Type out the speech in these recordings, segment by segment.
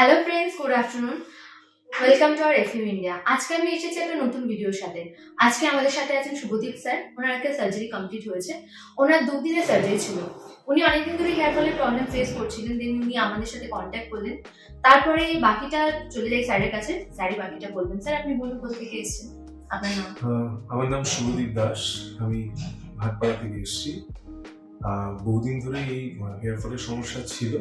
Hello friends, good afternoon. Welcome to our FM India. আজকে আমি এসেছি একটা নতুন ভিডিওর সাথে। আজকে আমাদের সাথে আছেন শুভদীপ স্যার। ওনার একটা সার্জারি কমপ্লিট হয়েছে। ওনার 2 দিনের সার্জারি ছিল। উনি অনেকদিন ধরে হেয়ার ফলের প্রবলেম ফেস করছিলেন। দেন উনি আমাদের সাথে কন্ট্যাক্ট করলেন। তারপরে বাকিটা চলে যাই স্যারের কাছে। স্যারই বাকিটা বলবেন। স্যার, আপনি বলুন কোথা থেকে এসেছেন, আপনার নাম? আমার নাম শুভদীপ দাস। আমি ভাটপাড়া থেকে এসেছি। বহুদিন ধরে এই হেয়ার ফলের সমস্যা ছিল।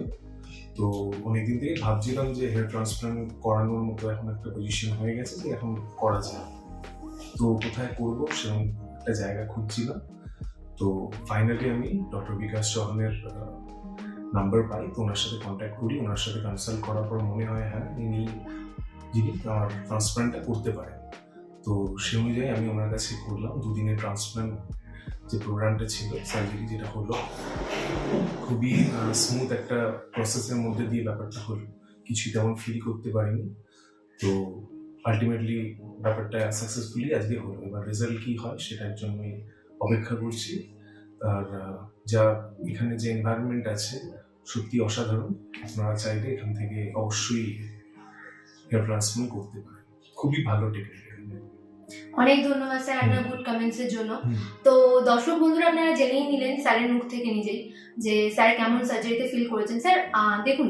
তো অনেকদিন থেকে ভাবছিলাম যে হেয়ার ট্রান্সপ্লান্ট করানোর মতো এখন একটা পজিশন হয়ে গেছে যে এখন করা যায়। তো কোথায় করবো সেরকম একটা জায়গা খুঁজছিলাম। তো ফাইনালি আমি ডক্টর বিকাশ চরণের নাম্বার পাই। তো ওনার সাথে কন্ট্যাক্ট করি। ওনার সাথে কনসাল্ট করার পর মনে হয় হ্যাঁ যিনি আমার ট্রান্সপ্লান্টটা করতে পারেন। তো সে অনুযায়ী আমি ওনার কাছে করলাম। 2 দিনের ট্রান্সপ্লান্ট যে প্রোগ্রামটা ছিল, সার্জারি যেটা হলো, খুবই স্মুথ একটা প্রসেসের মধ্যে দিয়ে ব্যাপারটা হলো। কিছুই তেমন ফিল করতে পারিনি। তো আলটিমেটলি ব্যাপারটা সাকসেসফুলি আজকে হলো। এবার রেজাল্ট কি হয় সেটার জন্যই অপেক্ষা করছি। আর যা এখানে যে এনভায়রনমেন্ট আছে সত্যি অসাধারণ। আপনারা চাইলে এখান থেকে অবশ্যই হেয়ার ট্রান্সপ্লান্ট করতে পারেন। খুবই ভালো টেকনিক। অনেক ধন্যবাদ স্যার আপনার গুড কমেন্টস এর জন্য। তো দর্শক বন্ধুরা, আপনারা জেনেই নিলেন স্যারের মুখ থেকে নিজেই যে স্যার কেমন সার্জারিতে ফিল করেছেন। স্যার দেখুন,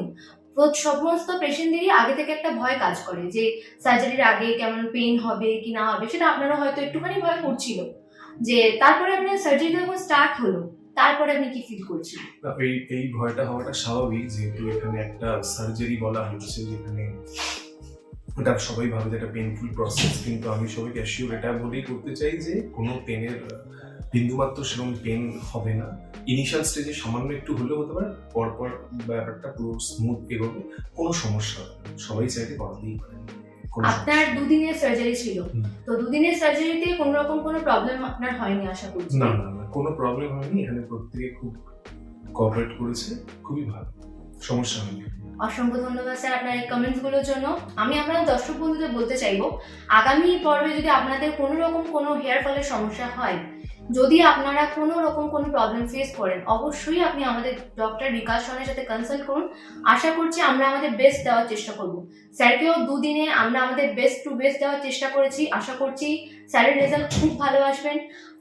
সমস্ত পেশেন্টদেরই আগে থেকে একটা ভয় কাজ করে যে সার্জারির আগে কেমন পেইন হবে কি না হবে, সেটা আপনারা হয়তো একটুখানি ভয় করছিল। যে তারপরে আপনার সার্জারিটা যখন স্টার্ট হলো, তারপরে আপনি কি ফিল করছিলেন? এই ভয়টা হওয়াটা স্বাভাবিক, যেহেতু এখানে একটা সার্জারি বলা হচ্ছে, যেখানে এটা সবাই ভাবে যে একটা পেইনফুল প্রসেস। কিন্তু আমি সবাইকে অ্যাসিওর এটা বলেই করতে চাই যে কোনো পেনের বিন্দুমাত্র সেরকম পেন হবে না। ইনিশিয়াল স্টেজে সামান্য একটু হলেও হতে পারে, পরপর ব্যাপারটা পুরো স্মুথ এগোবে, কোনো সমস্যা হবে না। সবাই চাইলে করাতেই পারে। আপনার 2 দিনের সার্জারি ছিল, তো 2 দিনের সার্জারিতে কোনো রকম কোনো প্রবলেম আপনার হয়নি আশা করছি? না, কোনো প্রবলেম হয়নি। এখানে প্রত্যেকে খুব কোঅপারেট করেছে, খুবই ভালো, সমস্যা হয়নি। অসংখ্য ধন্যবাদ স্যার আপনার এই কমেন্টস গুলোর জন্য। আমি আপনার দর্শক বন্ধুদের বলতে চাইবো, আগামী পর্বে যদি আপনাদের কোনো রকম কোনো হেয়ার ফলের সমস্যা হয়, যদি আপনারা কোনো রকম কোনো প্রবলেম ফেস করেন, অবশ্যই আপনি আমাদের ডক্টর বিকাশ চরণের সাথে কনসাল্ট করুন। আশা করছি আমরা আমাদের বেস্ট দেওয়ার চেষ্টা করব। স্যারকেও 2 দিনে আমরা আমাদের বেস্ট টু বেস্ট দেওয়ার চেষ্টা করেছি। আশা করছি স্যারের রেজাল্ট খুব ভালো আসবেন।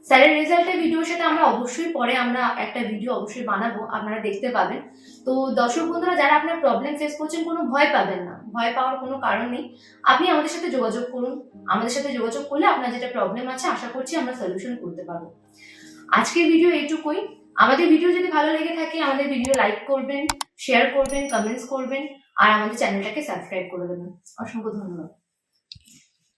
স্যারের রেজাল্টের ভিডিওর সাথে আমরা অবশ্যই পরে আমরা একটা ভিডিও অবশ্যই বানাবো, আপনারা দেখতে পাবেন। তো দর্শক বন্ধুরা, যারা আপনার প্রবলেম ফেস করছেন, কোনো ভয় পাবেন না, ভয় পাওয়ার কোনো কারণ নেই। আপনি আমাদের সাথে যোগাযোগ করুন। আমাদের সাথে যোগাযোগ করলে আপনার যেটা প্রবলেম আছে, আশা করছি আমরা সলিউশন করতে পারবো। আজকের ভিডিও এইটুকুই। আমাদের ভিডিও যদি ভালো লেগে থাকে, আমাদের ভিডিও লাইক করবেন, শেয়ার করবেন, কমেন্টস করবেন আর আমাদের চ্যানেলটাকে সাবস্ক্রাইব করে দেবেন। অসংখ্য ধন্যবাদ।